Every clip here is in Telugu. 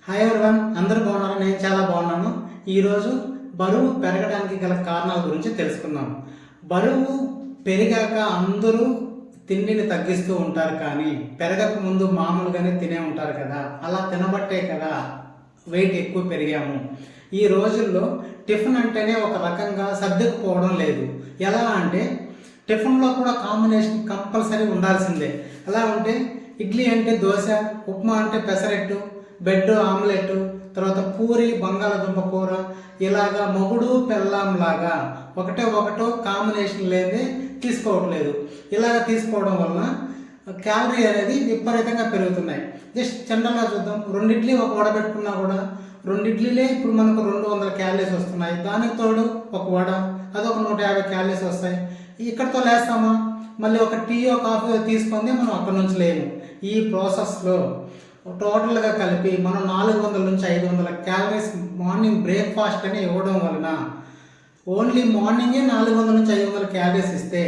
హాయ్ ఎవరివన్, అందరూ బాగున్నారు. నేను చాలా బాగున్నాను. ఈరోజు బరువు పెరగడానికి గల కారణాల గురించి తెలుసుకుందాం. బరువు పెరిగాక అందరూ తిండిని తగ్గిస్తూ ఉంటారు, కానీ పెరగక ముందు మామూలుగానే తినే ఉంటారు కదా. అలా తినబట్టే కదా వెయిట్ ఎక్కువ పెరిగాము. ఈ రోజుల్లో టిఫిన్ అంటేనే ఒక రకంగా సర్దుకుపోవడం లేదు. ఎలా అంటే టిఫిన్లో కూడా కాంబినేషన్ కంపల్సరీ ఉండాల్సిందే. ఎలా అంటే ఇడ్లీ అంటే దోశ, ఉప్మా అంటే పెసరెట్టు, బెడ్ ఆమ్లెట్, తర్వాత పూరి బంగాళదుంప కూర, ఇలాగా మొగుడు పెళ్ళాం లాగా ఒకటో కాంబినేషన్ లేదే తీసుకోవట్లేదు. ఇలాగ తీసుకోవడం వలన క్యాలరీ అనేది విపరీతంగా పెరుగుతున్నాయి. జస్ట్ జనరల్గా చూద్దాం, 2 ఇడ్లీ ఒక వడ పెట్టుకున్నా కూడా 2 ఇడ్లీలే ఇప్పుడు మనకు 200 క్యాలరీస్ వస్తున్నాయి. దానికి తోడు ఒక వడ, అదొక 150 క్యాలరీస్ వస్తాయి. ఇక్కడితో లేస్తామా, మళ్ళీ ఒక టీయో కాఫీయో తీసుకొని మనం అక్కడ నుంచి లేము. ఈ ప్రాసెస్లో టోటల్గా కలిపి మనం 400 నుంచి 500 క్యాలరీస్ మార్నింగ్ బ్రేక్ఫాస్ట్ అని ఇవ్వడం వలన ఓన్లీ మార్నింగే 400 నుంచి 500 క్యాలరీస్ ఇస్తే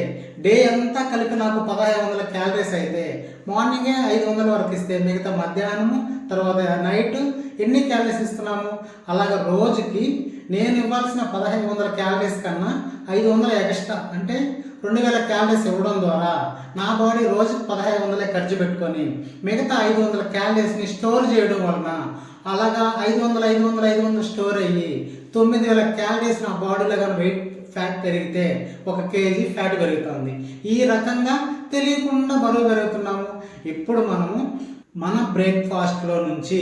డే అంతా కలిపి నాకు 1500 క్యాలరీస్ అయితే మార్నింగే 500 వరకు ఇస్తే మిగతా మధ్యాహ్నము తర్వాత నైట్ ఎన్ని క్యాలరీస్ ఇస్తున్నాము? అలాగ రోజుకి నేను ఇవ్వాల్సిన 1500 క్యాలరీస్ కన్నా 500 ఎక్స్ట్రా అంటే 2000 క్యాలరీస్ ఇవ్వడం ద్వారా నా బాడీ రోజుకి 1500 ఖర్చు పెట్టుకొని మిగతా 500 క్యాలరీస్ని స్టోర్ చేయడం వలన అలాగా 500 స్టోర్ అయ్యి 9000 క్యాలరీస్ నా బాడీలో కానీ వెయిట్ ఫ్యాట్ పెరిగితే 1 కేజీ ఫ్యాట్ పెరుగుతుంది. ఈ రకంగా తెలియకుండా బరువు పెరుగుతున్నాము. ఇప్పుడు మనము మన బ్రేక్ఫాస్ట్లో నుంచి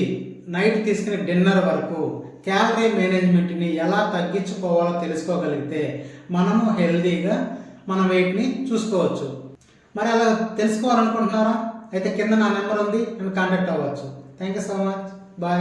నైట్ తీసుకునే డిన్నర్ వరకు క్యాలరీ మేనేజ్మెంట్ని ఎలా తగ్గించుకోవాలో తెలుసుకోగలిగితే మనము హెల్దీగా మన వెయిట్ని చూసుకోవచ్చు. మరి అలా తెలుసుకోవాలనుకుంటున్నారా? అయితే కింద నా నెంబర్ ఉంది, నేను కాంటాక్ట్ అవ్వచ్చు. Thank you so much.